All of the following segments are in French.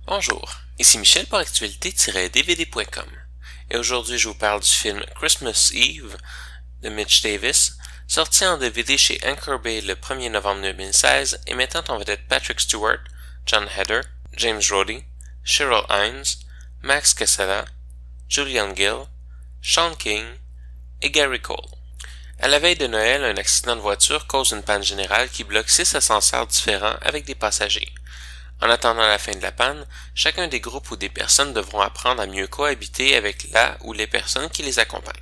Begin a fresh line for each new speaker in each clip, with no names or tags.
Bonjour, ici Michel pour actualité-dvd.com et aujourd'hui je vous parle du film Christmas Eve de Mitch Davis, sorti en DVD chez Anchor Bay le 1er novembre 2016 et mettant en vedette Patrick Stewart, Jon Heder, James Brody, Cheryl Hines, Max Casella, Julian Gill, Sean King et Gary Cole. À la veille de Noël, un accident de voiture cause une panne générale qui bloque 6 ascenseurs différents avec des passagers. En attendant la fin de la panne, chacun des groupes ou des personnes devront apprendre à mieux cohabiter avec la ou les personnes qui les accompagnent.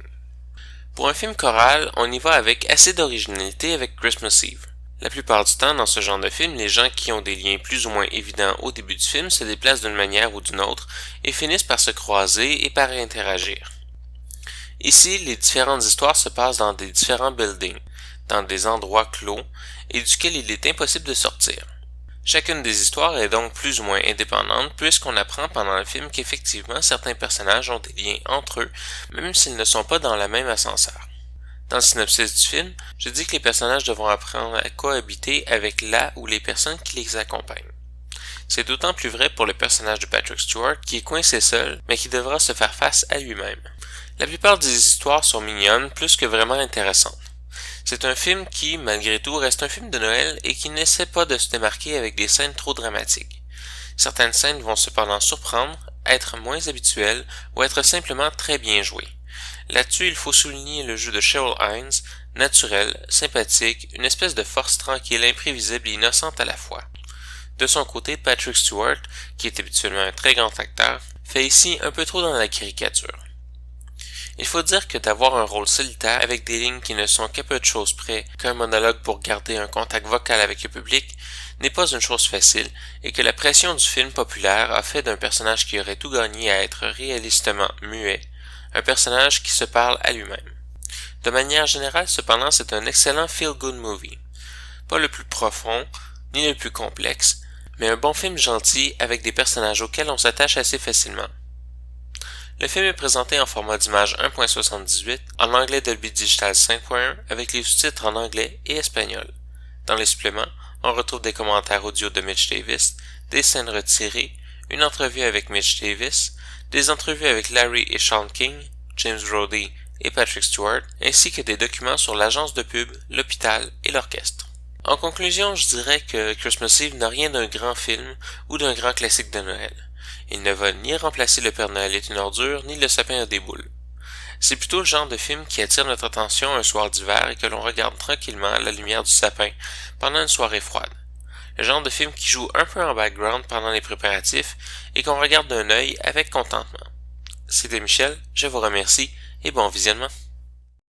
Pour un film choral, on y va avec assez d'originalité avec Christmas Eve. La plupart du temps, dans ce genre de film, les gens qui ont des liens plus ou moins évidents au début du film se déplacent d'une manière ou d'une autre et finissent par se croiser et par interagir. Ici, les différentes histoires se passent dans des différents buildings, dans des endroits clos, et duquel il est impossible de sortir. Chacune des histoires est donc plus ou moins indépendante puisqu'on apprend pendant le film qu'effectivement certains personnages ont des liens entre eux, même s'ils ne sont pas dans la même ascenseur. Dans le synopsis du film, je dis que les personnages devront apprendre à cohabiter avec la ou les personnes qui les accompagnent. C'est d'autant plus vrai pour le personnage de Patrick Stewart qui est coincé seul, mais qui devra se faire face à lui-même. La plupart des histoires sont mignonnes plus que vraiment intéressantes. C'est un film qui, malgré tout, reste un film de Noël et qui n'essaie pas de se démarquer avec des scènes trop dramatiques. Certaines scènes vont cependant surprendre, être moins habituelles ou être simplement très bien jouées. Là-dessus, il faut souligner le jeu de Cheryl Hines, naturel, sympathique, une espèce de force tranquille, imprévisible et innocente à la fois. De son côté, Patrick Stewart, qui est habituellement un très grand acteur, fait ici un peu trop dans la caricature. Il faut dire que d'avoir un rôle solitaire avec des lignes qui ne sont qu'à peu de choses près qu'un monologue pour garder un contact vocal avec le public n'est pas une chose facile et que la pression du film populaire a fait d'un personnage qui aurait tout gagné à être réalistement muet, un personnage qui se parle à lui-même. De manière générale, cependant, c'est un excellent feel-good movie. Pas le plus profond, ni le plus complexe, mais un bon film gentil avec des personnages auxquels on s'attache assez facilement. Le film est présenté en format d'image 1.78, en anglais Dolby Digital 5.1 avec les sous-titres en anglais et espagnol. Dans les suppléments, on retrouve des commentaires audio de Mitch Davis, des scènes retirées, une entrevue avec Mitch Davis, des entrevues avec Larry et Sean King, James Brody et Patrick Stewart, ainsi que des documents sur l'agence de pub, l'hôpital et l'orchestre. En conclusion, je dirais que Christmas Eve n'a rien d'un grand film ou d'un grand classique de Noël. Il ne va ni remplacer Le Père Noël est une ordure, ni Le sapin a des boules. C'est plutôt le genre de film qui attire notre attention un soir d'hiver et que l'on regarde tranquillement à la lumière du sapin pendant une soirée froide. Le genre de film qui joue un peu en background pendant les préparatifs et qu'on regarde d'un œil avec contentement. C'était Michel, je vous remercie et bon visionnement.